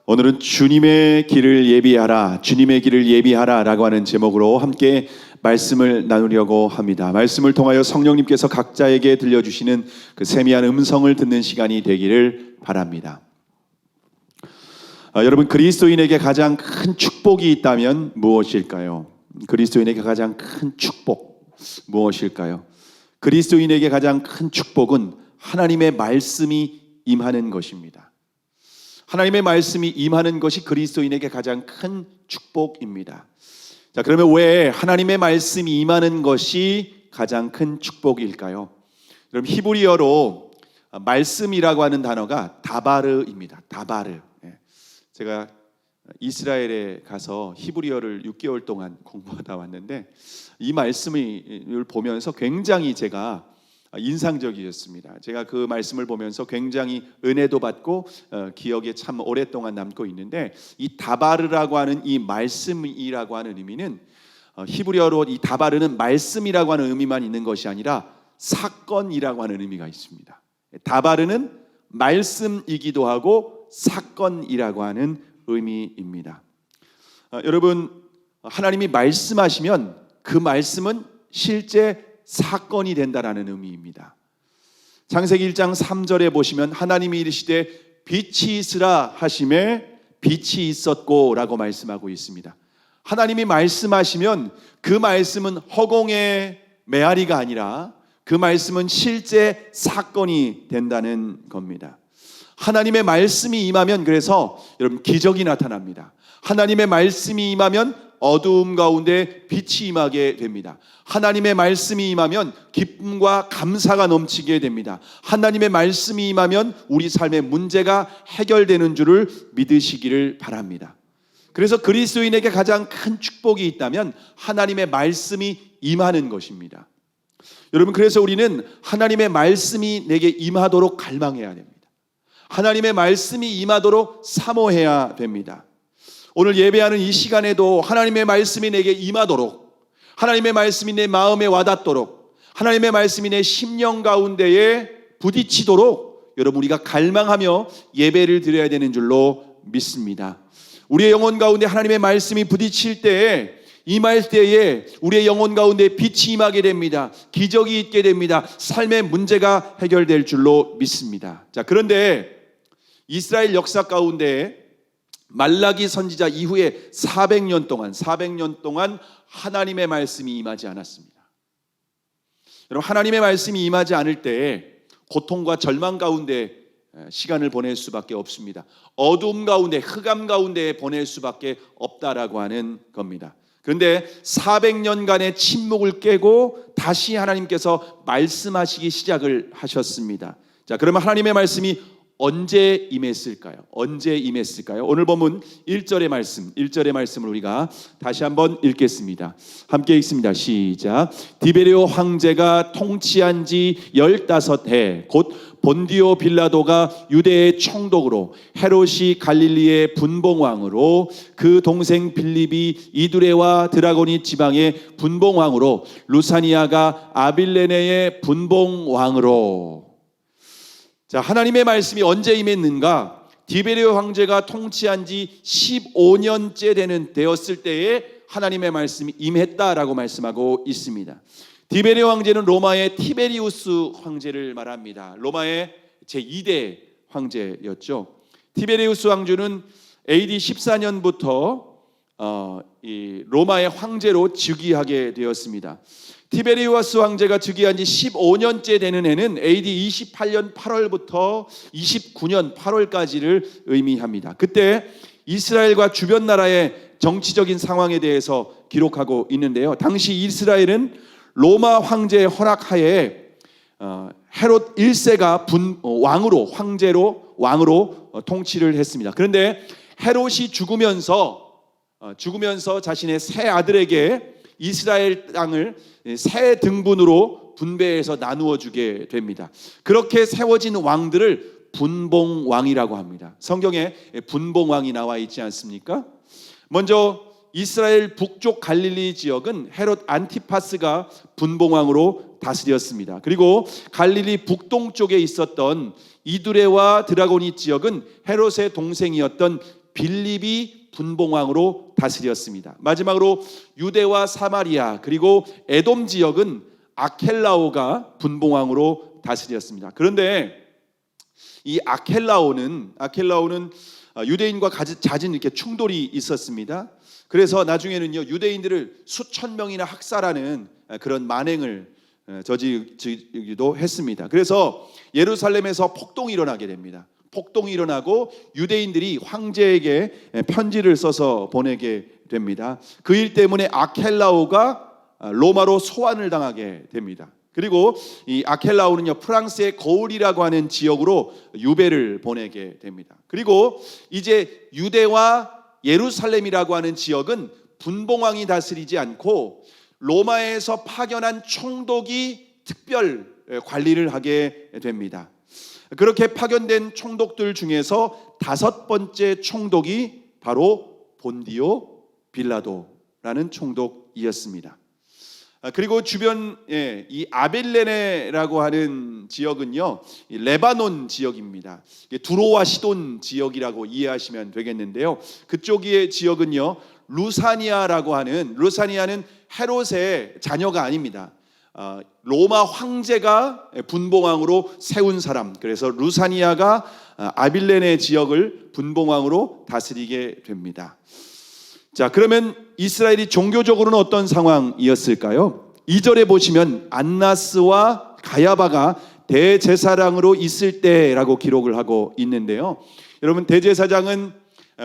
오늘은 주님의 길을 예비하라, 주님의 길을 예비하라 라고 하는 제목으로 함께 말씀을 나누려고 합니다. 말씀을 통하여 성령님께서 각자에게 들려주시는 그 세미한 음성을 듣는 시간이 되기를 바랍니다. 여러분, 그리스도인에게 가장 큰 축복이 있다면 무엇일까요? 그리스도인에게 가장 큰 축복 무엇일까요? 그리스도인에게 가장 큰 축복은 하나님의 말씀이 임하는 것입니다. 하나님의 말씀이 임하는 것이 그리스도인에게 가장 큰 축복입니다. 자, 그러면 왜 하나님의 말씀이 임하는 것이 가장 큰 축복일까요? 그럼 히브리어로 말씀이라고 하는 단어가 다바르입니다. 다바르. 제가 이스라엘에 가서 히브리어를 6개월 동안 공부하다 왔는데 이 말씀을 보면서 굉장히 제가 인상적이었습니다. 제가 그 말씀을 보면서 굉장히 은혜도 받고 기억에 참 오랫동안 남고 있는데, 이 다바르라고 하는 이 말씀이라고 하는 의미는 히브리어로 이 다바르는 말씀이라고 하는 의미만 있는 것이 아니라 사건이라고 하는 의미가 있습니다. 다바르는 말씀이기도 하고 사건이라고 하는 의미입니다. 여러분, 하나님이 말씀하시면 그 말씀은 실제 사건이 된다라는 의미입니다. 창세기 1장 3절에 보시면 하나님이 이르시되 빛이 있으라 하심에 빛이 있었고 라고 말씀하고 있습니다. 하나님이 말씀하시면 그 말씀은 허공의 메아리가 아니라 그 말씀은 실제 사건이 된다는 겁니다. 하나님의 말씀이 임하면 그래서 여러분 기적이 나타납니다. 하나님의 말씀이 임하면 어두움 가운데 빛이 임하게 됩니다. 하나님의 말씀이 임하면 기쁨과 감사가 넘치게 됩니다. 하나님의 말씀이 임하면 우리 삶의 문제가 해결되는 줄을 믿으시기를 바랍니다. 그래서 그리스도인에게 가장 큰 축복이 있다면 하나님의 말씀이 임하는 것입니다. 여러분, 그래서 우리는 하나님의 말씀이 내게 임하도록 갈망해야 됩니다. 하나님의 말씀이 임하도록 사모해야 됩니다. 오늘 예배하는 이 시간에도 하나님의 말씀이 내게 임하도록, 하나님의 말씀이 내 마음에 와닿도록, 하나님의 말씀이 내 심령 가운데에 부딪히도록 여러분 우리가 갈망하며 예배를 드려야 되는 줄로 믿습니다. 우리의 영혼 가운데 하나님의 말씀이 부딪힐 때에, 임할 때에 우리의 영혼 가운데 빛이 임하게 됩니다. 기적이 있게 됩니다. 삶의 문제가 해결될 줄로 믿습니다. 자, 그런데 이스라엘 역사 가운데 말라기 선지자 이후에 400년 동안 하나님의 말씀이 임하지 않았습니다. 여러분, 하나님의 말씀이 임하지 않을 때 고통과 절망 가운데 시간을 보낼 수밖에 없습니다. 어둠 가운데, 흑암 가운데 보낼 수밖에 없다라고 하는 겁니다. 그런데 400년간의 침묵을 깨고 다시 하나님께서 말씀하시기 시작을 하셨습니다. 자, 그러면 하나님의 말씀이 언제 임했을까요? 오늘 본문 1절의 말씀을 우리가 다시 한번 읽겠습니다. 함께 읽습니다. 시작. 디베레오 황제가 통치한 지 15해 곧 본디오 빌라도가 유대의 총독으로, 헤롯이 갈릴리의 분봉왕으로, 그 동생 빌립이 이두레와 드라고니 지방의 분봉왕으로, 루사니아가 아빌레네의 분봉왕으로. 자, 하나님의 말씀이 언제 임했는가? 디베레오 황제가 통치한 지 15년째 되었을 때에 하나님의 말씀이 임했다라고 말씀하고 있습니다. 디베레오 황제는 로마의 티베리우스 황제를 말합니다. 로마의 제2대 황제였죠. 티베리우스 황제는 AD 14년부터 이 로마의 황제로 즉위하게 되었습니다. 티베리우스 황제가 즉위한 지 15년째 되는 해는 AD 28년 8월부터 29년 8월까지를 의미합니다. 그때 이스라엘과 주변 나라의 정치적인 상황에 대해서 기록하고 있는데요. 당시 이스라엘은 로마 황제의 허락하에 헤롯 1세가 왕으로 통치를 했습니다. 그런데 헤롯이 죽으면서 자신의 세 아들에게 이스라엘 땅을 세 등분으로 분배해서 나누어 주게 됩니다. 그렇게 세워진 왕들을 분봉왕이라고 합니다. 성경에 분봉왕이 나와 있지 않습니까? 먼저 이스라엘 북쪽 갈릴리 지역은 헤롯 안티파스가 분봉왕으로 다스렸습니다. 그리고 갈릴리 북동쪽에 있었던 이두레와 드라고니 지역은 헤롯의 동생이었던 빌립이 분봉왕으로 다스렸습니다. 마지막으로 유대와 사마리아 그리고 에돔 지역은 아켈라오가 분봉왕으로 다스렸습니다. 그런데 이 아켈라오는 유대인과 잦은 이렇게 충돌이 있었습니다. 그래서 나중에는요 유대인들을 수천 명이나 학살하는 그런 만행을 저지르기도 했습니다. 그래서 예루살렘에서 폭동이 일어나게 됩니다. 폭동이 일어나고 유대인들이 황제에게 편지를 써서 보내게 됩니다. 그 일 때문에 아켈라오가 로마로 소환을 당하게 됩니다. 그리고 이 아켈라오는요 프랑스의 거울이라고 하는 지역으로 유배를 보내게 됩니다. 그리고 이제 유대와 예루살렘이라고 하는 지역은 분봉왕이 다스리지 않고 로마에서 파견한 총독이 특별 관리를 하게 됩니다. 그렇게 파견된 총독들 중에서 5번째 총독이 바로 본디오 빌라도라는 총독이었습니다. 그리고 주변에 이 아벨레네라고 하는 지역은요 레바논 지역입니다. 두로와 시돈 지역이라고 이해하시면 되겠는데요. 그쪽의 지역은요 루사니아는 헤롯의 자녀가 아닙니다. 로마 황제가 분봉왕으로 세운 사람. 그래서 루사니아가 아빌레네 지역을 분봉왕으로 다스리게 됩니다. 자, 그러면 이스라엘이 종교적으로는 어떤 상황이었을까요? 2절에 보시면 안나스와 가야바가 대제사장으로 있을 때라고 기록을 하고 있는데요. 여러분, 대제사장은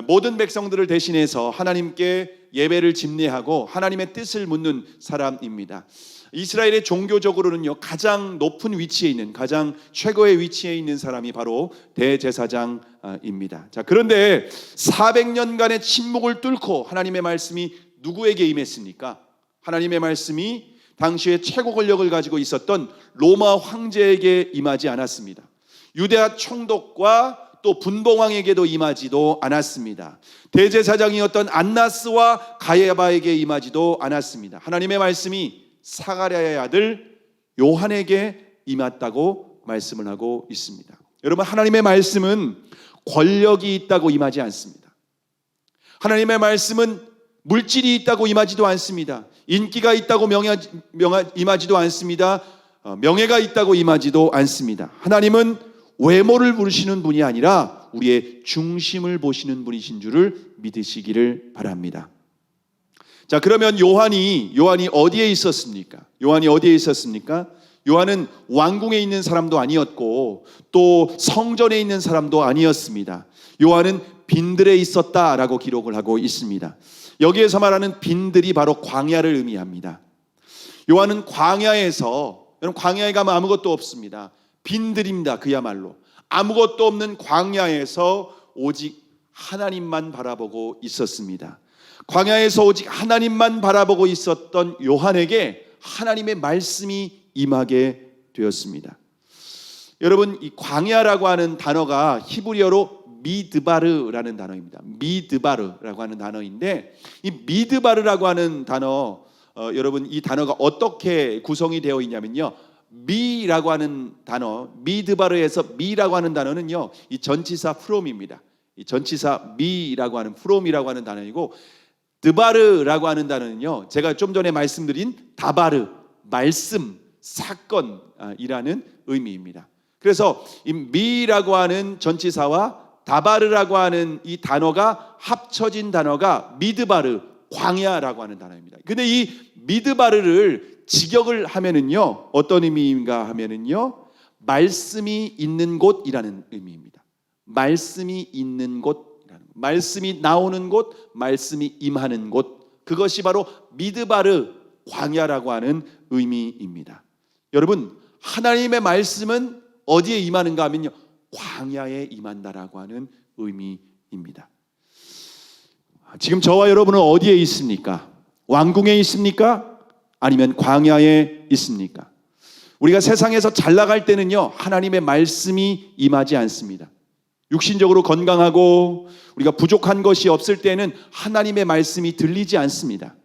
모든 백성들을 대신해서 하나님께 예배를 집례하고 하나님의 뜻을 묻는 사람입니다. 이스라엘의 종교적으로는요 가장 높은 위치에 있는, 가장 최고의 위치에 있는 사람이 바로 대제사장입니다. 자, 그런데 400년간의 침묵을 뚫고 하나님의 말씀이 누구에게 임했습니까? 하나님의 말씀이 당시에 최고 권력을 가지고 있었던 로마 황제에게 임하지 않았습니다. 유대아 총독과 또 분봉왕에게도 임하지도 않았습니다. 대제사장이었던 안나스와 가야바에게 임하지도 않았습니다. 하나님의 말씀이 사가랴의 아들 요한에게 임했다고 말씀을 하고 있습니다. 여러분, 하나님의 말씀은 권력이 있다고 임하지 않습니다. 하나님의 말씀은 물질이 있다고 임하지도 않습니다. 인기가 있다고 임하지도 않습니다. 명예가 있다고 임하지도 않습니다. 하나님은 외모를 부르시는 분이 아니라 우리의 중심을 보시는 분이신 줄을 믿으시기를 바랍니다. 자, 그러면 요한이 어디에 있었습니까? 요한은 왕궁에 있는 사람도 아니었고 또 성전에 있는 사람도 아니었습니다. 요한은 빈들에 있었다라고 기록을 하고 있습니다. 여기에서 말하는 빈들이 바로 광야를 의미합니다. 요한은 광야에서, 여러분, 광야에 가면 아무것도 없습니다. 빈들입니다. 그야말로 아무것도 없는 광야에서 오직 하나님만 바라보고 있었습니다. 광야에서 오직 하나님만 바라보고 있었던 요한에게 하나님의 말씀이 임하게 되었습니다. 여러분, 이 광야라고 하는 단어가 히브리어로 미드바르라는 단어입니다. 미드바르라고 하는 단어인데, 이 미드바르라고 하는 단어, 여러분, 이 단어가 어떻게 구성이 되어 있냐면요, 미라고 하는 단어, 미드바르에서 미라고 하는 단어는요, 이 전치사 프롬입니다. 이 전치사 미라고 하는 프롬이라고 하는 단어이고, 드바르라고 하는 단어는요, 제가 좀 전에 말씀드린 다바르, 말씀, 사건이라는 의미입니다. 그래서 이 미라고 하는 전치사와 다바르라고 하는 이 단어가 합쳐진 단어가 미드바르, 광야라고 하는 단어입니다. 근데 이 미드바르를 직역을 하면은요, 어떤 의미인가 하면은요, 말씀이 있는 곳이라는 의미입니다. 말씀이 있는 곳, 말씀이 나오는 곳, 말씀이 임하는 곳, 그것이 바로 미드바르, 광야라고 하는 의미입니다. 여러분, 하나님의 말씀은 어디에 임하는가 하면요, 광야에 임한다라고 하는 의미입니다. 지금 저와 여러분은 어디에 있습니까? 왕궁에 있습니까? 아니면 광야에 있습니까? 우리가 세상에서 잘 나갈 때는요, 하나님의 말씀이 임하지 않습니다. 육신적으로 건강하고 우리가 부족한 것이 없을 때는 하나님의 말씀이 들리지 않습니다.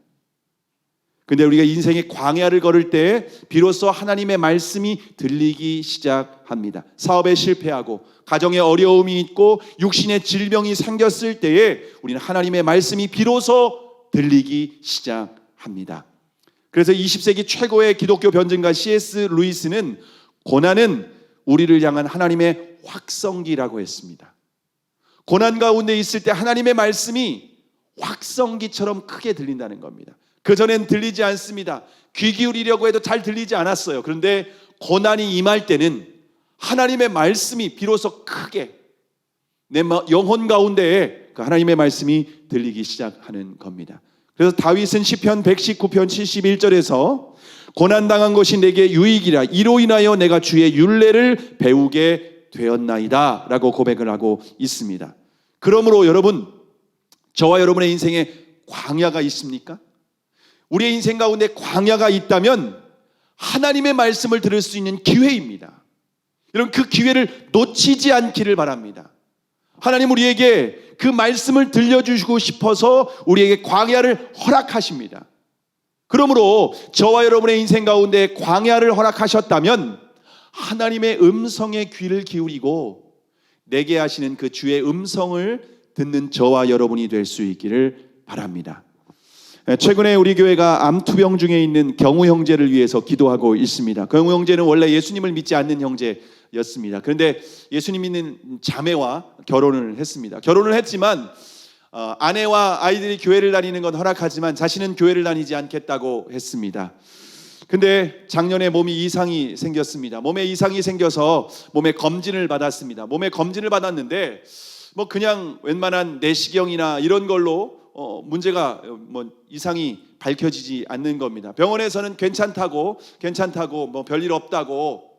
근데 우리가 인생의 광야를 걸을 때 비로소 하나님의 말씀이 들리기 시작합니다. 사업에 실패하고 가정에 어려움이 있고 육신의 질병이 생겼을 때에 우리는 하나님의 말씀이 비로소 들리기 시작합니다. 그래서 20세기 최고의 기독교 변증가 C.S. 루이스는 고난은 우리를 향한 하나님의 확성기라고 했습니다. 고난 가운데 있을 때 하나님의 말씀이 확성기처럼 크게 들린다는 겁니다. 그전엔 들리지 않습니다. 귀 기울이려고 해도 잘 들리지 않았어요. 그런데 고난이 임할 때는 하나님의 말씀이 비로소 크게 내 영혼 가운데에 그 하나님의 말씀이 들리기 시작하는 겁니다. 그래서 다윗은 시편 119편 71절에서 고난당한 것이 내게 유익이라 이로 인하여 내가 주의 율례를 배우게 되었나이다 라고 고백을 하고 있습니다. 그러므로 여러분, 저와 여러분의 인생에 광야가 있습니까? 우리의 인생 가운데 광야가 있다면 하나님의 말씀을 들을 수 있는 기회입니다. 여러분, 그 기회를 놓치지 않기를 바랍니다. 하나님 우리에게 그 말씀을 들려주시고 싶어서 우리에게 광야를 허락하십니다. 그러므로 저와 여러분의 인생 가운데 광야를 허락하셨다면 하나님의 음성에 귀를 기울이고 내게 하시는 그 주의 음성을 듣는 저와 여러분이 될 수 있기를 바랍니다. 최근에 우리 교회가 암투병 중에 있는 경우 형제를 위해서 기도하고 있습니다. 경우 형제는 원래 예수님을 믿지 않는 형제였습니다. 그런데 예수님 믿는 자매와 결혼을 했습니다. 결혼을 했지만 아내와 아이들이 교회를 다니는 건 허락하지만 자신은 교회를 다니지 않겠다고 했습니다. 근데 작년에 몸이 이상이 생겼습니다. 몸에 이상이 생겨서 몸에 검진을 받았습니다. 몸에 검진을 받았는데 뭐 그냥 웬만한 내시경이나 이런 걸로 문제가 이상이 밝혀지지 않는 겁니다. 병원에서는 괜찮다고 뭐 별일 없다고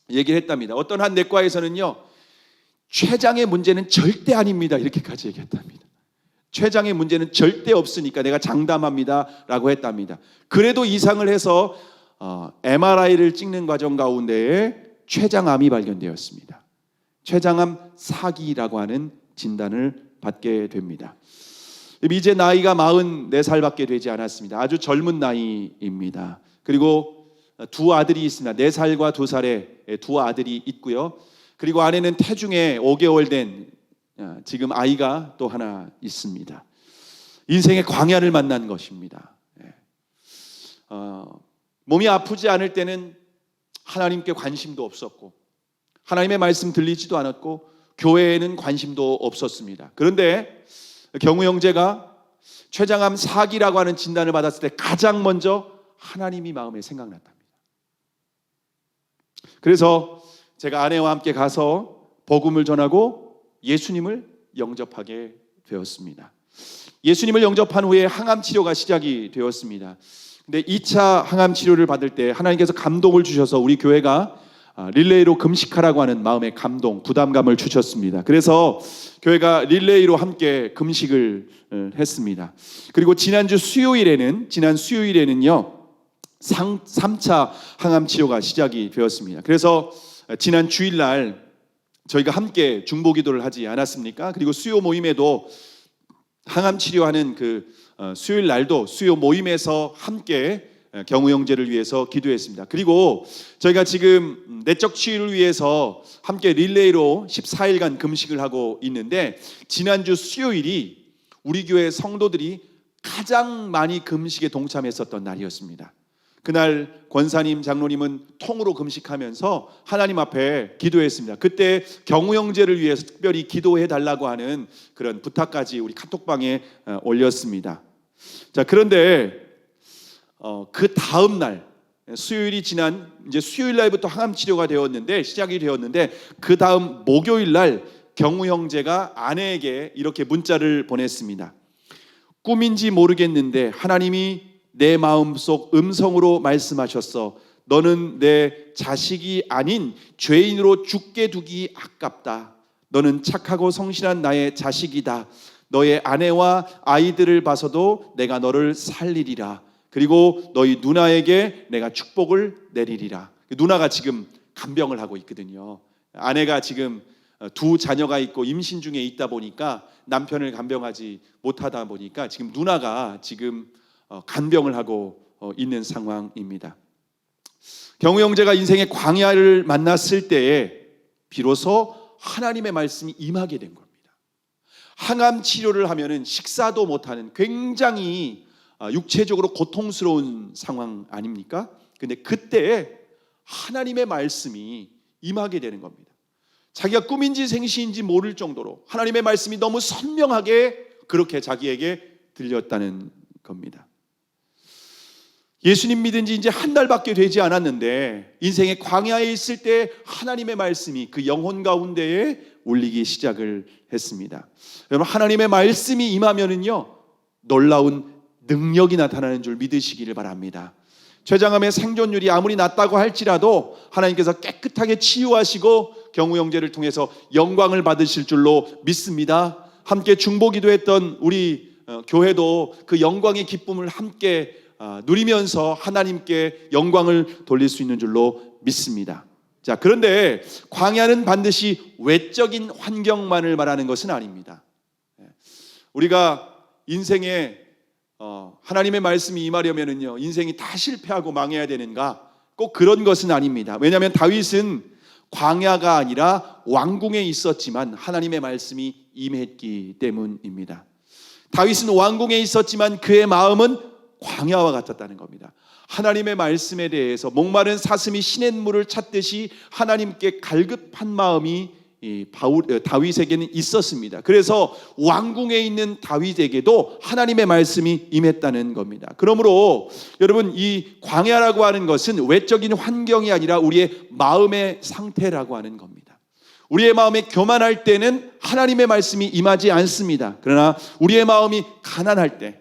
얘기를 했답니다. 어떤 한 내과에서는요, 췌장의 문제는 절대 아닙니다 이렇게까지 얘기했답니다. 췌장의 문제는 절대 없으니까 내가 장담합니다 라고 했답니다. 그래도 이상을 해서 MRI를 찍는 과정 가운데에 췌장암이 발견되었습니다. 췌장암 4기라고 하는 진단을 받게 됩니다. 이제 나이가 44살밖에 되지 않았습니다. 아주 젊은 나이입니다. 그리고 두 아들이 있습니다. 4살과 2살의 두 아들이 있고요. 그리고 아내는 태중에 5개월 된 지금 아이가 또 하나 있습니다. 인생의 광야를 만난 것입니다. 몸이 아프지 않을 때는 하나님께 관심도 없었고 하나님의 말씀 들리지도 않았고 교회에는 관심도 없었습니다. 그런데 경우 형제가 췌장암 4기라고 하는 진단을 받았을 때 가장 먼저 하나님이 마음에 생각났답니다. 그래서 제가 아내와 함께 가서 복음을 전하고 예수님을 영접하게 되었습니다. 예수님을 영접한 후에 항암 치료가 시작이 되었습니다. 근데 2차 항암 치료를 받을 때 하나님께서 감동을 주셔서 우리 교회가 릴레이로 금식하라고 하는 마음의 감동, 부담감을 주셨습니다. 그래서 교회가 릴레이로 함께 금식을 했습니다. 그리고 지난 수요일에는요 3차 항암 치료가 시작이 되었습니다. 그래서 지난 주일날 저희가 함께 중보기도를 하지 않았습니까? 그리고 수요 모임에도 항암 치료하는 그 수요일 날도 수요 모임에서 함께 경우 형제를 위해서 기도했습니다. 그리고 저희가 지금 내적 치유를 위해서 함께 릴레이로 14일간 금식을 하고 있는데 지난주 수요일이 우리 교회 성도들이 가장 많이 금식에 동참했었던 날이었습니다. 그날 권사님, 장로님은 통으로 금식하면서 하나님 앞에 기도했습니다. 그때 경우 형제를 위해서 특별히 기도해 달라고 하는 그런 부탁까지 우리 카톡방에 올렸습니다. 자, 그런데 그 다음 날 수요일이 지난 이제 수요일 날부터 항암 치료가 시작이 되었는데 그 다음 목요일 날 경우 형제가 아내에게 이렇게 문자를 보냈습니다. 꿈인지 모르겠는데 하나님이 내 마음속 음성으로 말씀하셨어. 너는 내 자식이 아닌 죄인으로 죽게 두기 아깝다. 너는 착하고 성실한 나의 자식이다. 너의 아내와 아이들을 봐서도 내가 너를 살리리라. 그리고 너희 누나에게 내가 축복을 내리리라. 누나가 지금 간병을 하고 있거든요. 아내가 지금 두 자녀가 있고 임신 중에 있다 보니까 남편을 간병하지 못하다 보니까 지금 누나가 지금 간병을 하고 있는 상황입니다. 경우 형제가 인생의 광야를 만났을 때에 비로소 하나님의 말씀이 임하게 된 겁니다. 항암 치료를 하면은 식사도 못하는 굉장히 육체적으로 고통스러운 상황 아닙니까? 근데 그때 하나님의 말씀이 임하게 되는 겁니다. 자기가 꿈인지 생시인지 모를 정도로 하나님의 말씀이 너무 선명하게 그렇게 자기에게 들렸다는 겁니다. 예수님 믿은 지 이제 한 달밖에 되지 않았는데 인생의 광야에 있을 때 하나님의 말씀이 그 영혼 가운데에 울리기 시작을 했습니다. 여러분, 하나님의 말씀이 임하면은요 놀라운 능력이 나타나는 줄 믿으시기를 바랍니다. 췌장암의 생존율이 아무리 낮다고 할지라도 하나님께서 깨끗하게 치유하시고 경우 형제를 통해서 영광을 받으실 줄로 믿습니다. 함께 중보기도했던 우리 교회도 그 영광의 기쁨을 함께 누리면서 하나님께 영광을 돌릴 수 있는 줄로 믿습니다. 자, 그런데 광야는 반드시 외적인 환경만을 말하는 것은 아닙니다. 우리가 인생에 하나님의 말씀이 임하려면은요 인생이 다 실패하고 망해야 되는가? 꼭 그런 것은 아닙니다. 왜냐하면 다윗은 광야가 아니라 왕궁에 있었지만 하나님의 말씀이 임했기 때문입니다. 다윗은 왕궁에 있었지만 그의 마음은 광야와 같았다는 겁니다. 하나님의 말씀에 대해서 목마른 사슴이 시냇물을 찾듯이 하나님께 갈급한 마음이 다윗에게는 있었습니다. 그래서 왕궁에 있는 다윗에게도 하나님의 말씀이 임했다는 겁니다. 그러므로 여러분, 이 광야라고 하는 것은 외적인 환경이 아니라 우리의 마음의 상태라고 하는 겁니다. 우리의 마음이 교만할 때는 하나님의 말씀이 임하지 않습니다. 그러나 우리의 마음이 가난할 때,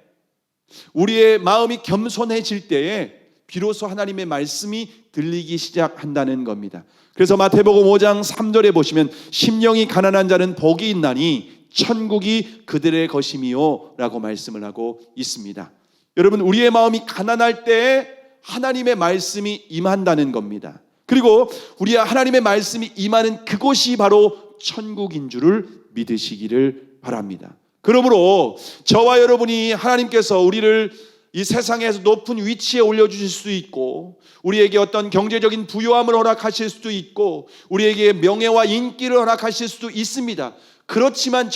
우리의 마음이 겸손해질 때에 비로소 하나님의 말씀이 들리기 시작한다는 겁니다. 그래서 마태복음 5장 3절에 보시면 심령이 가난한 자는 복이 있나니 천국이 그들의 것임이요 라고 말씀을 하고 있습니다. 여러분, 우리의 마음이 가난할 때 하나님의 말씀이 임한다는 겁니다. 그리고 우리 하나님의 말씀이 임하는 그곳이 바로 천국인 줄을 믿으시기를 바랍니다. 그러므로 저와 여러분이 하나님께서 우리를 이 세상에서 높은 위치에 올려주실 수도 있고 우리에게 어떤 경제적인 부유함을 허락하실 수도 있고 우리에게 명예와 인기를 허락하실 수도 있습니다. 그렇지만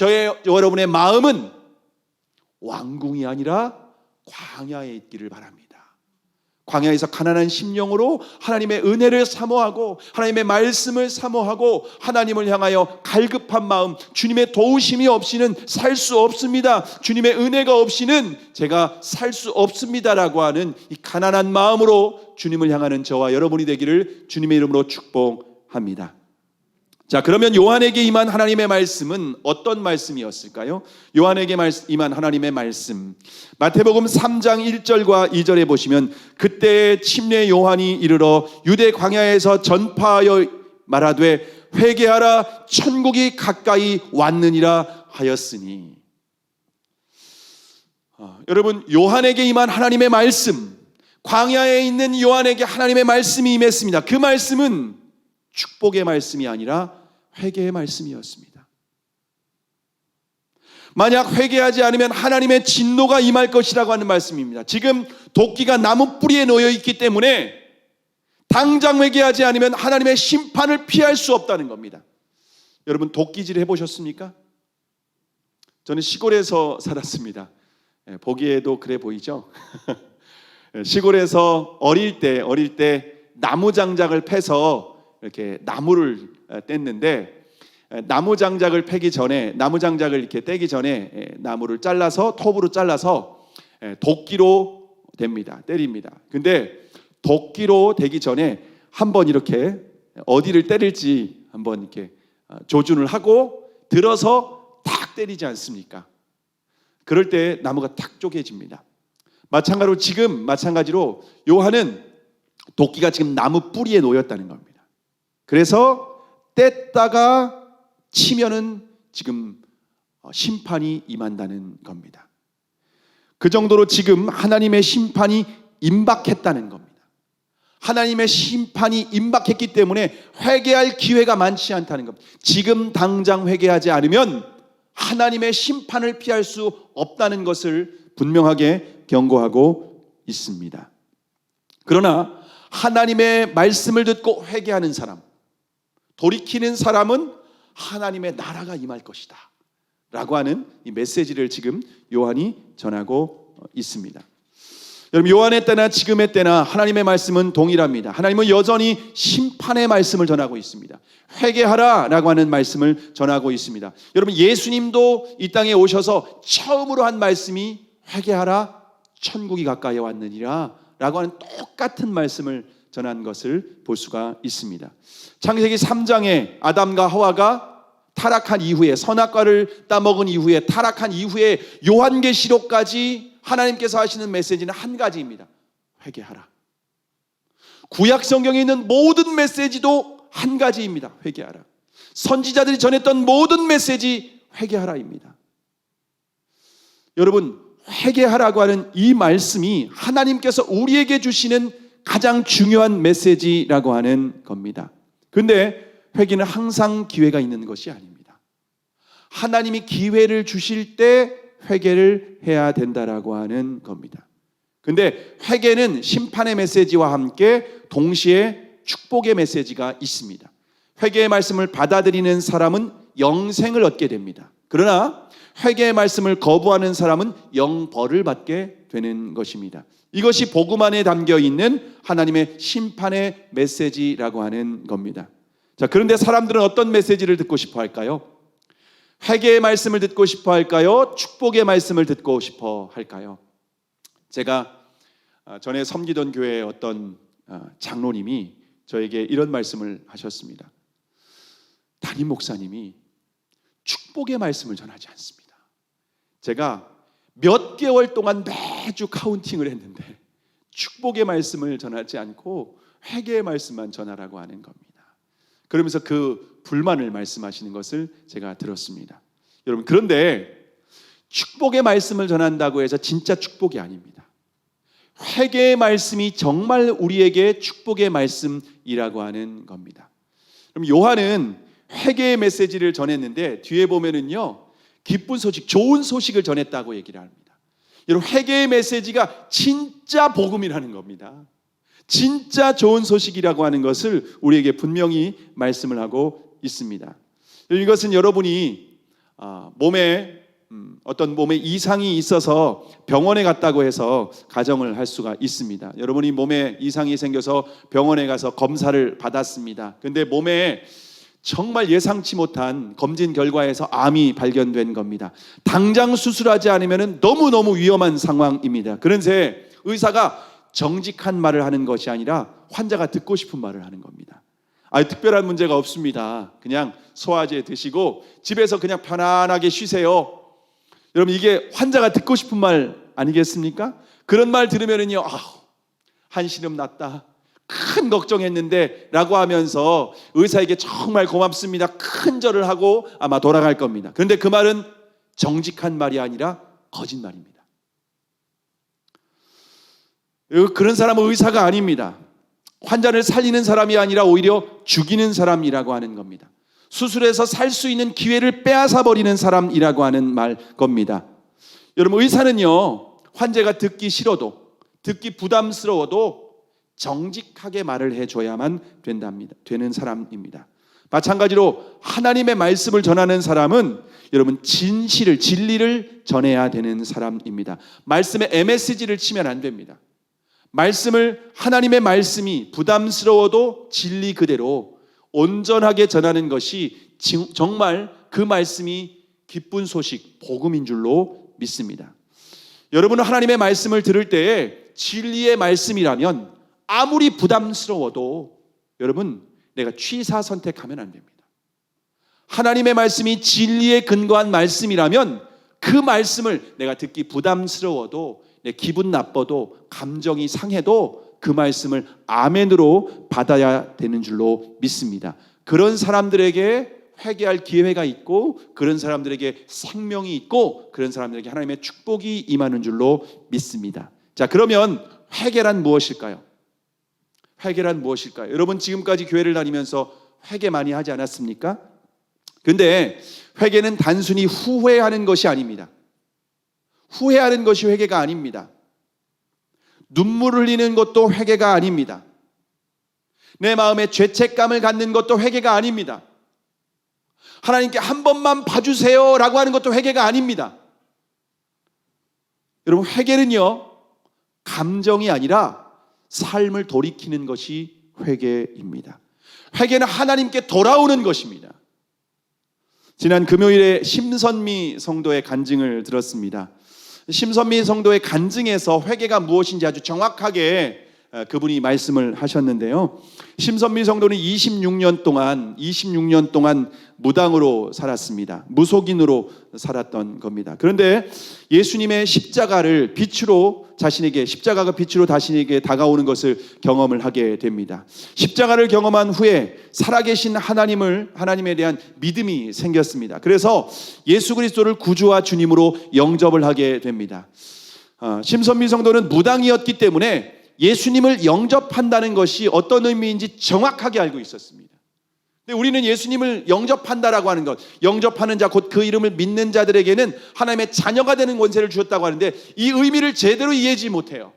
여러분의 마음은 왕궁이 아니라 광야에 있기를 바랍니다. 광야에서 가난한 심령으로 하나님의 은혜를 사모하고 하나님의 말씀을 사모하고 하나님을 향하여 갈급한 마음, 주님의 도우심이 없이는 살 수 없습니다. 주님의 은혜가 없이는 제가 살 수 없습니다라고 하는 이 가난한 마음으로 주님을 향하는 저와 여러분이 되기를 주님의 이름으로 축복합니다. 자, 그러면 요한에게 임한 하나님의 말씀은 어떤 말씀이었을까요? 요한에게 임한 하나님의 말씀, 마태복음 3장 1절과 2절에 보시면 그때 침례 요한이 이르러 유대 광야에서 전파하여 말하되 회개하라 천국이 가까이 왔느니라 하였으니. 여러분, 요한에게 임한 하나님의 말씀, 광야에 있는 요한에게 하나님의 말씀이 임했습니다. 그 말씀은 축복의 말씀이 아니라 회개의 말씀이었습니다. 만약 회개하지 않으면 하나님의 진노가 임할 것이라고 하는 말씀입니다. 지금 도끼가 나무 뿌리에 놓여 있기 때문에 당장 회개하지 않으면 하나님의 심판을 피할 수 없다는 겁니다. 여러분, 도끼질 해보셨습니까? 저는 시골에서 살았습니다. 보기에도 그래 보이죠? 시골에서 어릴 때 나무 장작을 패서 이렇게 나무를 뗐는데 나무 장작을 이렇게 떼기 전에 나무를 잘라서 톱으로 잘라서 도끼로 때립니다. 근데 도끼로 되기 전에 한번 이렇게 어디를 때릴지 한번 이렇게 조준을 하고 들어서 탁 때리지 않습니까? 그럴 때 나무가 탁 쪼개집니다. 마찬가지로 요한은 도끼가 지금 나무 뿌리에 놓였다는 겁니다. 그래서 뗐다가 치면은 지금 심판이 임한다는 겁니다. 그 정도로 지금 하나님의 심판이 임박했다는 겁니다. 하나님의 심판이 임박했기 때문에 회개할 기회가 많지 않다는 것. 지금 당장 회개하지 않으면 하나님의 심판을 피할 수 없다는 것을 분명하게 경고하고 있습니다. 그러나 하나님의 말씀을 듣고 회개하는 사람, 돌이키는 사람은 하나님의 나라가 임할 것이다 라고 하는 이 메시지를 지금 요한이 전하고 있습니다. 여러분, 요한의 때나 지금의 때나 하나님의 말씀은 동일합니다. 하나님은 여전히 심판의 말씀을 전하고 있습니다. 회개하라 라고 하는 말씀을 전하고 있습니다. 여러분, 예수님도 이 땅에 오셔서 처음으로 한 말씀이 회개하라, 천국이 가까이 왔느니라 라고 하는 똑같은 말씀을 전한 것을 볼 수가 있습니다. 창세기 3장에 아담과 하와가 타락한 이후에, 선악과를 따먹은 이후에, 타락한 이후에 요한계시록까지 하나님께서 하시는 메시지는 한 가지입니다. 회개하라. 구약 성경에 있는 모든 메시지도 한 가지입니다. 회개하라. 선지자들이 전했던 모든 메시지 회개하라입니다. 여러분, 회개하라고 하는 이 말씀이 하나님께서 우리에게 주시는 가장 중요한 메시지라고 하는 겁니다. 그런데 회개는 항상 기회가 있는 것이 아닙니다. 하나님이 기회를 주실 때 회개를 해야 된다라고 하는 겁니다. 그런데 회개는 심판의 메시지와 함께 동시에 축복의 메시지가 있습니다. 회개의 말씀을 받아들이는 사람은 영생을 얻게 됩니다. 그러나 회개의 말씀을 거부하는 사람은 영벌을 받게 되는 것입니다. 이것이 복음 안에 담겨 있는 하나님의 심판의 메시지라고 하는 겁니다. 자, 그런데 사람들은 어떤 메시지를 듣고 싶어 할까요? 회개의 말씀을 듣고 싶어 할까요? 축복의 말씀을 듣고 싶어 할까요? 제가 전에 섬기던 교회의 어떤 장로님이 저에게 이런 말씀을 하셨습니다. 담임 목사님이 축복의 말씀을 전하지 않습니다. 제가 몇 개월 동안 매주 카운팅을 했는데 축복의 말씀을 전하지 않고 회개의 말씀만 전하라고 하는 겁니다. 그러면서 그 불만을 말씀하시는 것을 제가 들었습니다. 여러분, 그런데 축복의 말씀을 전한다고 해서 진짜 축복이 아닙니다. 회개의 말씀이 정말 우리에게 축복의 말씀이라고 하는 겁니다. 그럼 요한은 회개의 메시지를 전했는데 뒤에 보면은요, 기쁜 소식, 좋은 소식을 전했다고 얘기를 합니다. 여러분, 회개의 메시지가 진짜 복음이라는 겁니다. 진짜 좋은 소식이라고 하는 것을 우리에게 분명히 말씀을 하고 있습니다. 이것은 여러분이 몸에 이상이 있어서 병원에 갔다고 해서 가정을 할 수가 있습니다. 여러분이 몸에 이상이 생겨서 병원에 가서 검사를 받았습니다. 근데 몸에 정말 예상치 못한 검진 결과에서 암이 발견된 겁니다. 당장 수술하지 않으면 너무너무 위험한 상황입니다. 그래서 의사가 정직한 말을 하는 것이 아니라 환자가 듣고 싶은 말을 하는 겁니다. 특별한 문제가 없습니다. 그냥 소화제 드시고 집에서 그냥 편안하게 쉬세요. 여러분, 이게 환자가 듣고 싶은 말 아니겠습니까? 그런 말 들으면은요, 한시름 났다, 큰 걱정했는데 라고 하면서 의사에게 정말 고맙습니다, 큰 절을 하고 아마 돌아갈 겁니다. 그런데 그 말은 정직한 말이 아니라 거짓말입니다. 그런 사람은 의사가 아닙니다. 환자를 살리는 사람이 아니라 오히려 죽이는 사람이라고 하는 겁니다. 수술해서 살 수 있는 기회를 빼앗아 버리는 사람이라고 하는 말 겁니다. 여러분, 의사는요, 환자가 듣기 싫어도, 듣기 부담스러워도 정직하게 말을 해줘야만 되는 사람입니다. 마찬가지로 하나님의 말씀을 전하는 사람은 여러분 진리를 전해야 되는 사람입니다. 말씀에 MSG를 치면 안 됩니다. 하나님의 말씀이 부담스러워도 진리 그대로 온전하게 전하는 것이 정말 그 말씀이 기쁜 소식, 복음인 줄로 믿습니다. 여러분은 하나님의 말씀을 들을 때에 진리의 말씀이라면 아무리 부담스러워도 여러분 내가 취사 선택하면 안 됩니다. 하나님의 말씀이 진리에 근거한 말씀이라면 그 말씀을 내가 듣기 부담스러워도, 내 기분 나빠도, 감정이 상해도 그 말씀을 아멘으로 받아야 되는 줄로 믿습니다. 그런 사람들에게 회개할 기회가 있고, 그런 사람들에게 생명이 있고, 그런 사람들에게 하나님의 축복이 임하는 줄로 믿습니다. 자, 그러면 회개란 무엇일까요? 회개란 무엇일까요? 여러분 지금까지 교회를 다니면서 회개 많이 하지 않았습니까? 근데 회개는 단순히 후회하는 것이 아닙니다. 후회하는 것이 회개가 아닙니다. 눈물 흘리는 것도 회개가 아닙니다. 내 마음에 죄책감을 갖는 것도 회개가 아닙니다. 하나님께 한 번만 봐주세요 라고 하는 것도 회개가 아닙니다. 여러분 회개는요, 감정이 아니라 삶을 돌이키는 것이 회개입니다. 회개는 하나님께 돌아오는 것입니다. 지난 금요일에 심선미 성도의 간증을 들었습니다. 심선미 성도의 간증에서 회개가 무엇인지 아주 정확하게 그분이 말씀을 하셨는데요. 심선미 성도는 26년 동안 무당으로 살았습니다. 무속인으로 살았던 겁니다. 그런데 예수님의 십자가가 빛으로 자신에게 다가오는 것을 경험을 하게 됩니다. 십자가를 경험한 후에 살아계신 하나님에 대한 믿음이 생겼습니다. 그래서 예수 그리스도를 구주와 주님으로 영접을 하게 됩니다. 심선미 성도는 무당이었기 때문에 예수님을 영접한다는 것이 어떤 의미인지 정확하게 알고 있었습니다. 근데 우리는 예수님을 영접한다라고 하는 것, 영접하는 자, 곧 그 이름을 믿는 자들에게는 하나님의 자녀가 되는 권세를 주었다고 하는데 이 의미를 제대로 이해하지 못해요.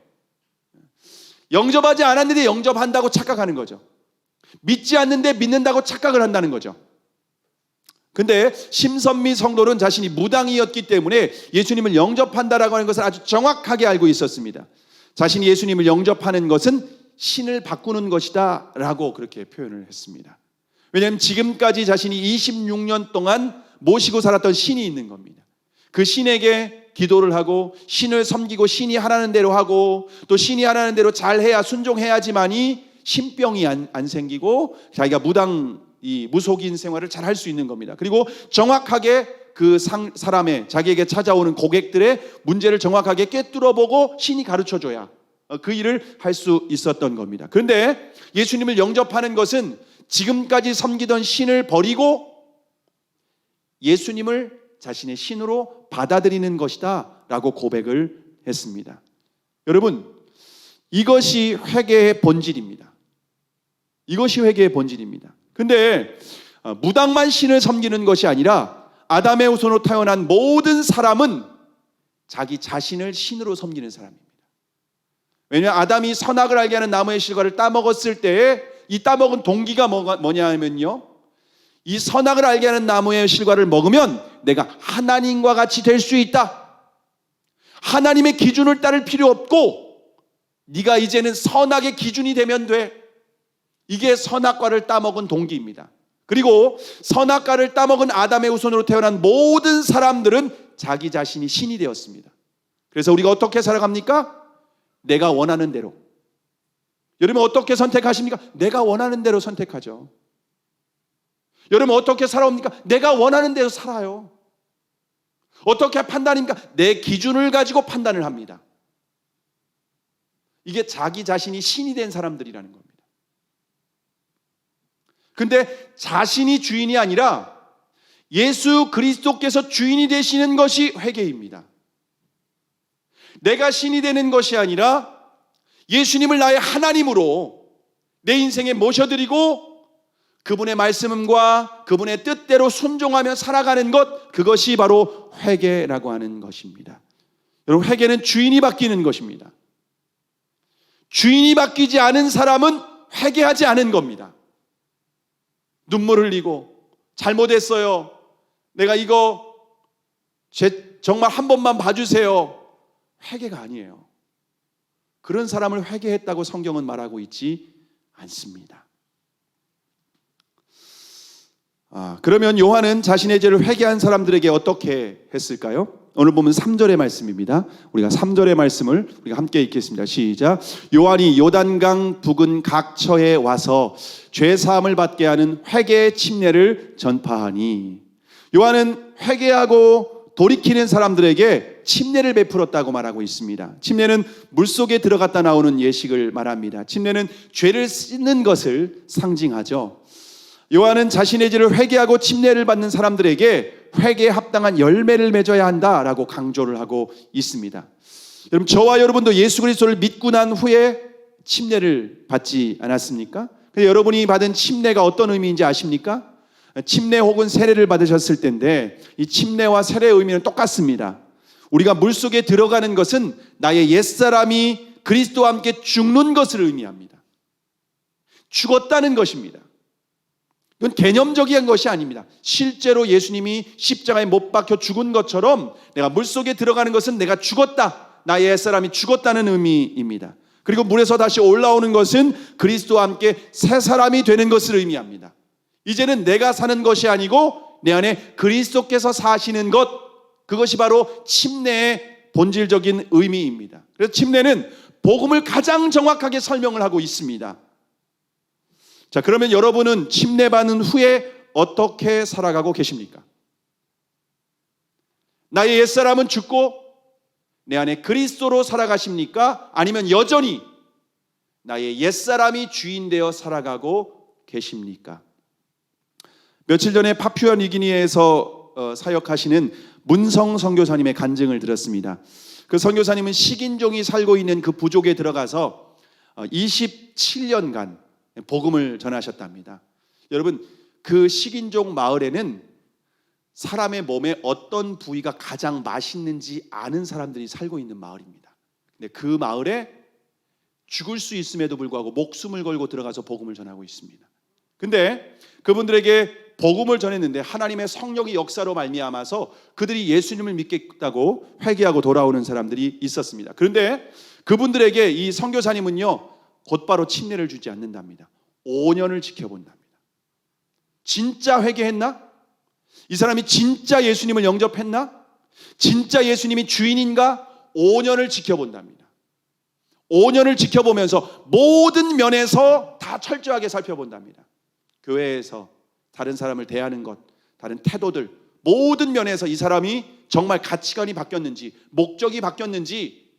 영접하지 않았는데 영접한다고 착각하는 거죠. 믿지 않는데 믿는다고 착각을 한다는 거죠. 근데 심선미 성도는 자신이 무당이었기 때문에 예수님을 영접한다라고 하는 것을 아주 정확하게 알고 있었습니다. 자신이 예수님을 영접하는 것은 신을 바꾸는 것이다 라고 그렇게 표현을 했습니다. 왜냐하면 지금까지 자신이 26년 동안 모시고 살았던 신이 있는 겁니다. 그 신에게 기도를 하고 신을 섬기고 신이 하라는 대로 하고 또 신이 하라는 대로 잘해야 순종해야지만이 신병이 안 생기고 자기가 무속인 생활을 잘 할 수 있는 겁니다. 그리고 정확하게 그 사람의 자기에게 찾아오는 고객들의 문제를 정확하게 꿰뚫어보고 신이 가르쳐줘야 그 일을 할 수 있었던 겁니다. 그런데 예수님을 영접하는 것은 지금까지 섬기던 신을 버리고 예수님을 자신의 신으로 받아들이는 것이다 라고 고백을 했습니다. 여러분, 이것이 회개의 본질입니다. 이것이 회개의 본질입니다. 근데 무당만 신을 섬기는 것이 아니라 아담의 후손으로 태어난 모든 사람은 자기 자신을 신으로 섬기는 사람입니다. 왜냐하면 아담이 선악을 알게 하는 나무의 실과를 따먹었을 때에 이 따먹은 동기가 뭐냐 하면요, 이 선악을 알게 하는 나무의 실과를 먹으면 내가 하나님과 같이 될 수 있다. 하나님의 기준을 따를 필요 없고 네가 이제는 선악의 기준이 되면 돼. 이게 선악과를 따먹은 동기입니다. 그리고 선악과를 따먹은 아담의 후손으로 태어난 모든 사람들은 자기 자신이 신이 되었습니다. 그래서 우리가 어떻게 살아갑니까? 내가 원하는 대로. 여러분 어떻게 선택하십니까? 내가 원하는 대로 선택하죠. 여러분 어떻게 살아옵니까? 내가 원하는 대로 살아요. 어떻게 판단입니까? 내 기준을 가지고 판단을 합니다. 이게 자기 자신이 신이 된 사람들이라는 겁니다. 근데 자신이 주인이 아니라 예수 그리스도께서 주인이 되시는 것이 회개입니다. 내가 신이 되는 것이 아니라 예수님을 나의 하나님으로 내 인생에 모셔드리고 그분의 말씀과 그분의 뜻대로 순종하며 살아가는 것, 그것이 바로 회개라고 하는 것입니다. 여러분, 회개는 주인이 바뀌는 것입니다. 주인이 바뀌지 않은 사람은 회개하지 않은 겁니다. 눈물 흘리고 잘못했어요. 내가 이거 정말 한 번만 봐주세요. 회개가 아니에요. 그런 사람을 회개했다고 성경은 말하고 있지 않습니다. 그러면 요한은 자신의 죄를 회개한 사람들에게 어떻게 했을까요? 오늘 보면 3절의 말씀입니다. 우리가 3절의 말씀을 우리가 함께 읽겠습니다. 시작. 요한이 요단강 부근 각처에 와서 죄 사함을 받게 하는 회개의 침례를 전파하니, 요한은 회개하고 돌이키는 사람들에게 침례를 베풀었다고 말하고 있습니다. 침례는 물속에 들어갔다 나오는 예식을 말합니다. 침례는 죄를 씻는 것을 상징하죠. 요한은 자신의 죄를 회개하고 침례를 받는 사람들에게 회개에 합당한 열매를 맺어야 한다라고 강조를 하고 있습니다. 여러분, 저와 여러분도 예수 그리스도를 믿고 난 후에 침례를 받지 않았습니까? 근데 여러분이 받은 침례가 어떤 의미인지 아십니까? 침례 혹은 세례를 받으셨을 때인데 이 침례와 세례의 의미는 똑같습니다. 우리가 물속에 들어가는 것은 나의 옛사람이 그리스도와 함께 죽는 것을 의미합니다. 죽었다는 것입니다. 이건 개념적인 것이 아닙니다. 실제로 예수님이 십자가에 못 박혀 죽은 것처럼 내가 물속에 들어가는 것은 내가 죽었다, 나의 옛사람이 죽었다는 의미입니다. 그리고 물에서 다시 올라오는 것은 그리스도와 함께 새 사람이 되는 것을 의미합니다. 이제는 내가 사는 것이 아니고 내 안에 그리스도께서 사시는 것, 그것이 바로 침례의 본질적인 의미입니다. 그래서 침례는 복음을 가장 정확하게 설명을 하고 있습니다. 자, 그러면 여러분은 침례받은 후에 어떻게 살아가고 계십니까? 나의 옛사람은 죽고 내 안에 그리스도로 살아가십니까? 아니면 여전히 나의 옛사람이 주인 되어 살아가고 계십니까? 며칠 전에 파푸아 뉴기니아에서 사역하시는 문성 선교사님의 간증을 들었습니다. 그 선교사님은 식인종이 살고 있는 그 부족에 들어가서 27년간 복음을 전하셨답니다. 여러분, 그 식인종 마을에는 사람의 몸에 어떤 부위가 가장 맛있는지 아는 사람들이 살고 있는 마을입니다. 근데 그 마을에 죽을 수 있음에도 불구하고 목숨을 걸고 들어가서 복음을 전하고 있습니다. 근데 그분들에게 복음을 전했는데 하나님의 성령의 역사로 말미암아서 그들이 예수님을 믿겠다고 회개하고 돌아오는 사람들이 있었습니다. 그런데 그분들에게 이 선교사님은요, 곧바로 침례를 주지 않는답니다. 5년을 지켜본답니다. 진짜 회개했나? 이 사람이 진짜 예수님을 영접했나? 진짜 예수님이 주인인가? 5년을 지켜본답니다. 5년을 지켜보면서 모든 면에서 다 철저하게 살펴본답니다. 교회에서 다른 사람을 대하는 것, 다른 태도들, 모든 면에서 이 사람이 정말 가치관이 바뀌었는지, 목적이 바뀌었는지,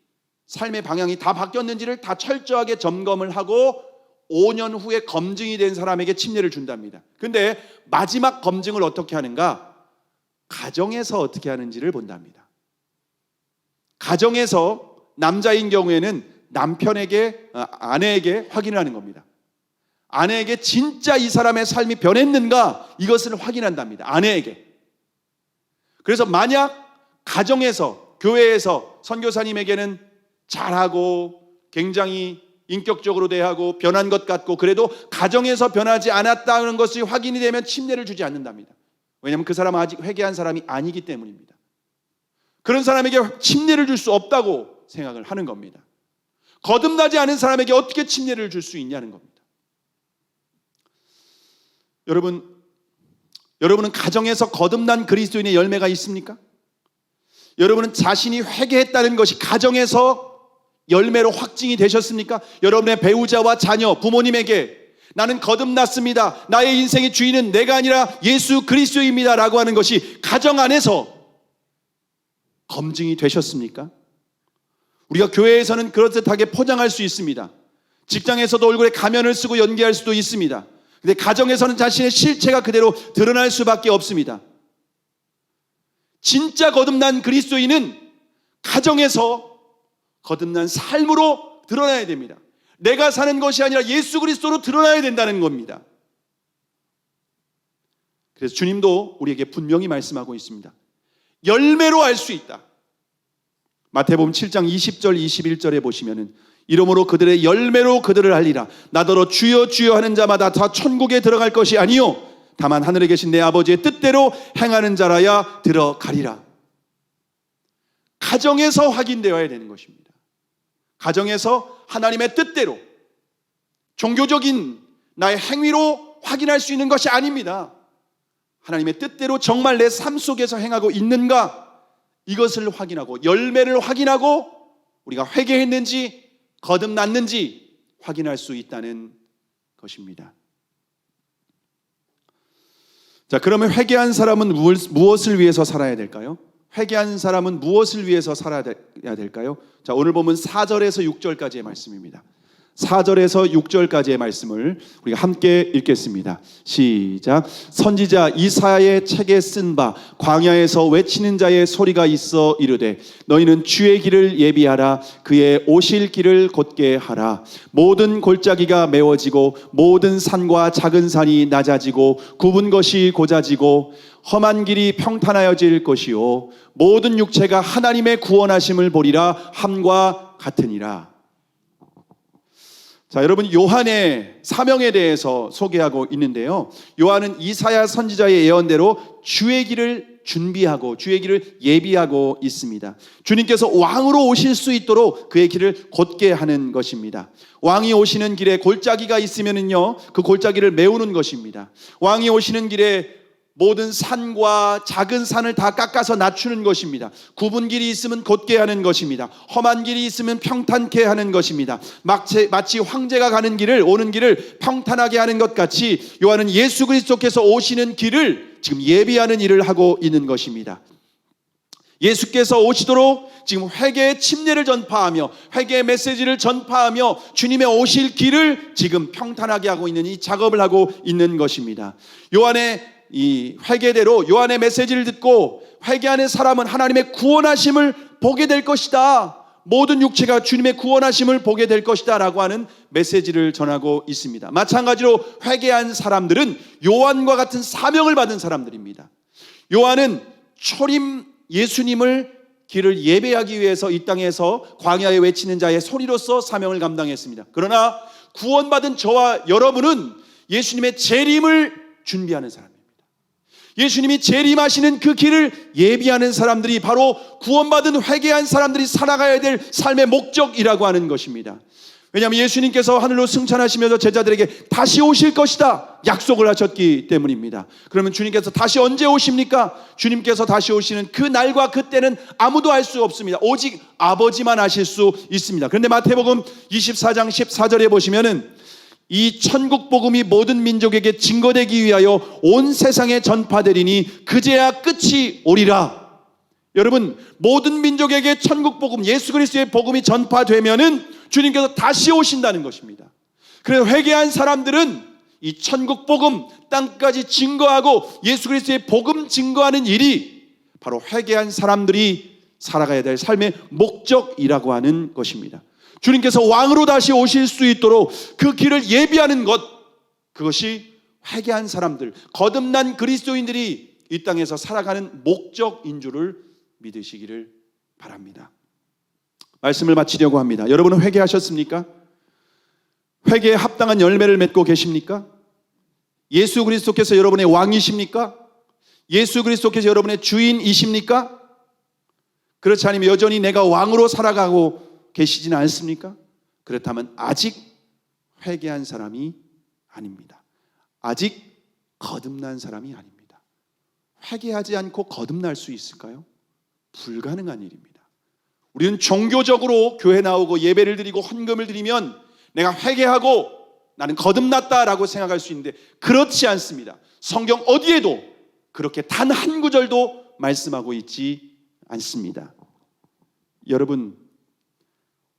삶의 방향이 다 바뀌었는지를 다 철저하게 점검을 하고 5년 후에 검증이 된 사람에게 침례를 준답니다. 근데 마지막 검증을 어떻게 하는가? 가정에서 어떻게 하는지를 본답니다. 가정에서 남자인 경우에는 남편에게, 아내에게 확인을 하는 겁니다. 아내에게 진짜 이 사람의 삶이 변했는가, 이것을 확인한답니다. 아내에게. 그래서 만약 가정에서, 교회에서 선교사님에게는 잘하고 굉장히 인격적으로 대하고 변한 것 같고 그래도 가정에서 변하지 않았다는 것이 확인이 되면 침례를 주지 않는답니다. 왜냐하면 그 사람은 아직 회개한 사람이 아니기 때문입니다. 그런 사람에게 침례를 줄 수 없다고 생각을 하는 겁니다. 거듭나지 않은 사람에게 어떻게 침례를 줄 수 있냐는 겁니다. 여러분은 가정에서 거듭난 그리스도인의 열매가 있습니까? 여러분은 자신이 회개했다는 것이 가정에서 열매로 확증이 되셨습니까? 여러분의 배우자와 자녀, 부모님에게 나는 거듭났습니다, 나의 인생의 주인은 내가 아니라 예수 그리스도입니다 라고 하는 것이 가정 안에서 검증이 되셨습니까? 우리가 교회에서는 그럴듯하게 포장할 수 있습니다. 직장에서도 얼굴에 가면을 쓰고 연기할 수도 있습니다. 근데 가정에서는 자신의 실체가 그대로 드러날 수밖에 없습니다. 진짜 거듭난 그리스도인은 가정에서 거듭난 삶으로 드러나야 됩니다. 내가 사는 것이 아니라 예수 그리스도로 드러나야 된다는 겁니다. 그래서 주님도 우리에게 분명히 말씀하고 있습니다. 열매로 알 수 있다. 마태복음 7장 20절 21절에 보시면은 이러므로 그들의 열매로 그들을 알리라. 나더러 주여 주여 하는 자마다 다 천국에 들어갈 것이 아니요 다만 하늘에 계신 내 아버지의 뜻대로 행하는 자라야 들어가리라. 가정에서 확인되어야 되는 것입니다. 가정에서 하나님의 뜻대로, 종교적인 나의 행위로 확인할 수 있는 것이 아닙니다. 하나님의 뜻대로 정말 내 삶 속에서 행하고 있는가, 이것을 확인하고 열매를 확인하고 우리가 회개했는지 거듭났는지 확인할 수 있다는 것입니다. 자, 그러면 회개한 사람은 무엇을 위해서 살아야 될까요? 회개한 사람은 무엇을 위해서 살아야 될까요? 자, 오늘 보면 4절에서 6절까지의 말씀입니다. 4절에서 6절까지의 말씀을 우리가 함께 읽겠습니다. 시작. 선지자 이사야의 책에 쓴 바 광야에서 외치는 자의 소리가 있어 이르되 너희는 주의 길을 예비하라. 그의 오실 길을 곧게 하라. 모든 골짜기가 메워지고 모든 산과 작은 산이 낮아지고 굽은 것이 고자지고 험한 길이 평탄하여질 것이요 모든 육체가 하나님의 구원하심을 보리라 함과 같으니라. 자, 여러분, 요한의 사명에 대해서 소개하고 있는데요. 요한은 이사야 선지자의 예언대로 주의 길을 준비하고 주의 길을 예비하고 있습니다. 주님께서 왕으로 오실 수 있도록 그의 길을 곧게 하는 것입니다. 왕이 오시는 길에 골짜기가 있으면은요, 그 골짜기를 메우는 것입니다. 왕이 오시는 길에 모든 산과 작은 산을 다 깎아서 낮추는 것입니다. 굽은 길이 있으면 곧게 하는 것입니다. 험한 길이 있으면 평탄케 하는 것입니다. 마치 황제가 가는 길을, 오는 길을 평탄하게 하는 것 같이 요한은 예수 그리스도께서 오시는 길을 지금 예비하는 일을 하고 있는 것입니다. 예수께서 오시도록 지금 회개의 침례를 전파하며 회개의 메시지를 전파하며 주님의 오실 길을 지금 평탄하게 하고 있는 이 작업을 하고 있는 것입니다. 요한의 이 회개대로 요한의 메시지를 듣고 회개하는 사람은 하나님의 구원하심을 보게 될 것이다. 모든 육체가 주님의 구원하심을 보게 될 것이다 라고 하는 메시지를 전하고 있습니다. 마찬가지로 회개한 사람들은 요한과 같은 사명을 받은 사람들입니다. 요한은 초림 예수님을 길을 예배하기 위해서 이 땅에서 광야에 외치는 자의 소리로서 사명을 감당했습니다. 그러나 구원받은 저와 여러분은 예수님의 재림을 준비하는 사람입니다. 예수님이 재림하시는 그 길을 예비하는 사람들이 바로 구원받은 회개한 사람들이 살아가야 될 삶의 목적이라고 하는 것입니다. 왜냐하면 예수님께서 하늘로 승천하시면서 제자들에게 다시 오실 것이다 약속을 하셨기 때문입니다. 그러면 주님께서 다시 언제 오십니까? 주님께서 다시 오시는 그 날과 그때는 아무도 알 수 없습니다. 오직 아버지만 아실 수 있습니다. 그런데 마태복음 24장 14절에 보시면은 이 천국 복음이 모든 민족에게 증거되기 위하여 온 세상에 전파되리니 그제야 끝이 오리라. 여러분, 모든 민족에게 천국 복음, 예수 그리스도의 복음이 전파되면은 주님께서 다시 오신다는 것입니다. 그래서 회개한 사람들은 이 천국 복음 땅까지 증거하고 예수 그리스도의 복음 증거하는 일이 바로 회개한 사람들이 살아가야 될 삶의 목적이라고 하는 것입니다. 주님께서 왕으로 다시 오실 수 있도록 그 길을 예비하는 것, 그것이 회개한 사람들, 거듭난 그리스도인들이 이 땅에서 살아가는 목적인 줄을 믿으시기를 바랍니다. 말씀을 마치려고 합니다. 여러분은 회개하셨습니까? 회개에 합당한 열매를 맺고 계십니까? 예수 그리스도께서 여러분의 왕이십니까? 예수 그리스도께서 여러분의 주인이십니까? 그렇지 않으면 여전히 내가 왕으로 살아가고 계시지는 않습니까? 그렇다면 아직 회개한 사람이 아닙니다. 아직 거듭난 사람이 아닙니다. 회개하지 않고 거듭날 수 있을까요? 불가능한 일입니다. 우리는 종교적으로 교회 나오고 예배를 드리고 헌금을 드리면 내가 회개하고 나는 거듭났다라고 생각할 수 있는데 그렇지 않습니다. 성경 어디에도 그렇게 단 한 구절도 말씀하고 있지 않습니다. 여러분,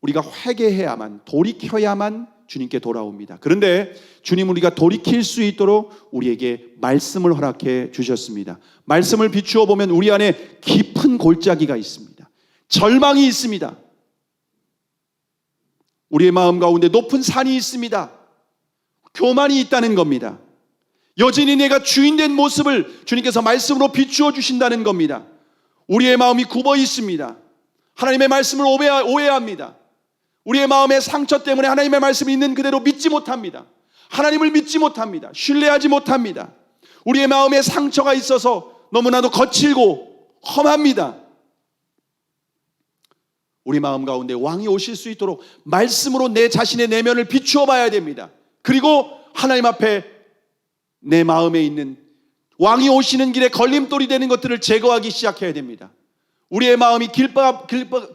우리가 회개해야만, 돌이켜야만 주님께 돌아옵니다. 그런데 주님은 우리가 돌이킬 수 있도록 우리에게 말씀을 허락해 주셨습니다. 말씀을 비추어 보면 우리 안에 깊은 골짜기가 있습니다. 절망이 있습니다. 우리의 마음 가운데 높은 산이 있습니다. 교만이 있다는 겁니다. 여전히 내가 주인된 모습을 주님께서 말씀으로 비추어 주신다는 겁니다. 우리의 마음이 굽어 있습니다. 하나님의 말씀을 오해합니다. 우리의 마음의 상처 때문에 하나님의 말씀이 있는 그대로 믿지 못합니다. 하나님을 믿지 못합니다. 신뢰하지 못합니다. 우리의 마음에 상처가 있어서 너무나도 거칠고 험합니다. 우리 마음 가운데 왕이 오실 수 있도록 말씀으로 내 자신의 내면을 비추어 봐야 됩니다. 그리고 하나님 앞에 내 마음에 있는 왕이 오시는 길에 걸림돌이 되는 것들을 제거하기 시작해야 됩니다. 우리의 마음이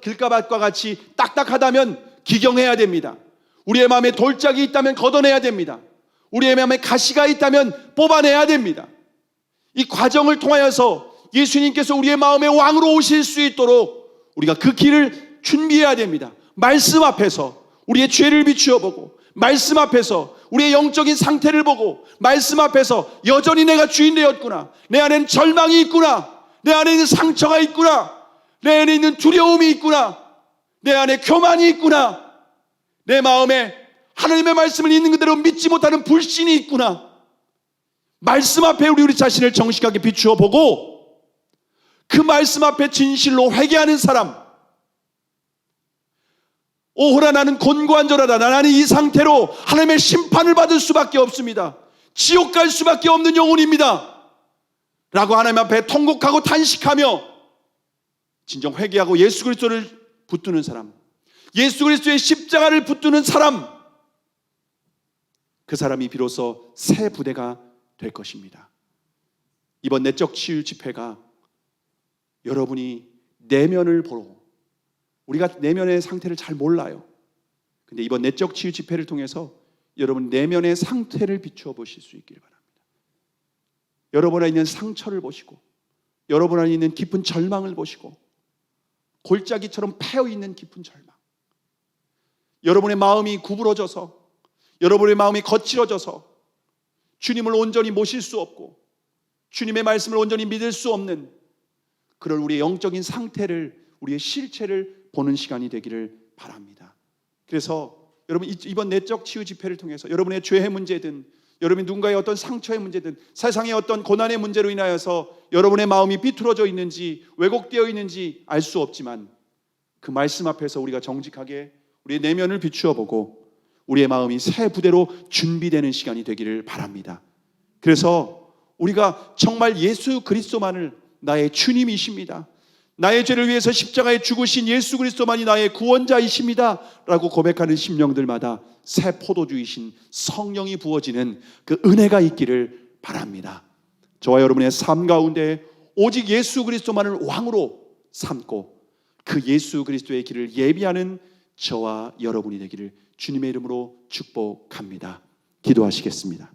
길가밭과 같이 딱딱하다면 기경해야 됩니다. 우리의 마음에 돌짝이 있다면 걷어내야 됩니다. 우리의 마음에 가시가 있다면 뽑아내야 됩니다. 이 과정을 통하여서 예수님께서 우리의 마음의 왕으로 오실 수 있도록 우리가 그 길을 준비해야 됩니다. 말씀 앞에서 우리의 죄를 비추어 보고 말씀 앞에서 우리의 영적인 상태를 보고 말씀 앞에서 여전히 내가 주인 되었구나, 내 안에는 절망이 있구나, 내 안에 있는 상처가 있구나, 내 안에 있는 두려움이 있구나, 내 안에 교만이 있구나, 내 마음에 하나님의 말씀을 있는 그대로 믿지 못하는 불신이 있구나. 말씀 앞에 우리 자신을 정직하게 비추어 보고 그 말씀 앞에 진실로 회개하는 사람, 오호라 나는 곤고한절하다, 나는 이 상태로 하나님의 심판을 받을 수밖에 없습니다, 지옥 갈 수밖에 없는 영혼입니다 라고 하나님 앞에 통곡하고 탄식하며 진정 회개하고 예수 그리스도를 붙드는 사람, 예수 그리스도의 십자가를 붙드는 사람, 그 사람이 비로소 새 부대가 될 것입니다. 이번 내적 치유 집회가 여러분이 내면을 보러, 우리가 내면의 상태를 잘 몰라요. 근데 이번 내적 치유 집회를 통해서 여러분 내면의 상태를 비추어 보실 수 있기를 바랍니다. 여러분 안에 있는 상처를 보시고, 여러분 안에 있는 깊은 절망을 보시고, 골짜기처럼 패어있는 깊은 절망, 여러분의 마음이 구부러져서, 여러분의 마음이 거칠어져서 주님을 온전히 모실 수 없고 주님의 말씀을 온전히 믿을 수 없는 그런 우리의 영적인 상태를, 우리의 실체를 보는 시간이 되기를 바랍니다. 그래서 여러분 이번 내적 치유 집회를 통해서 여러분의 죄의 문제든, 여러분이 누군가의 어떤 상처의 문제든, 세상의 어떤 고난의 문제로 인하여서 여러분의 마음이 비틀어져 있는지 왜곡되어 있는지 알 수 없지만 그 말씀 앞에서 우리가 정직하게 우리의 내면을 비추어 보고 우리의 마음이 새 부대로 준비되는 시간이 되기를 바랍니다. 그래서 우리가 정말 예수 그리스도만을 나의 주님이십니다, 나의 죄를 위해서 십자가에 죽으신 예수 그리스도만이 나의 구원자이십니다 라고 고백하는 심령들마다 새 포도주이신 성령이 부어지는 그 은혜가 있기를 바랍니다. 저와 여러분의 삶 가운데 오직 예수 그리스도만을 왕으로 삼고 그 예수 그리스도의 길을 예비하는 저와 여러분이 되기를 주님의 이름으로 축복합니다. 기도하시겠습니다.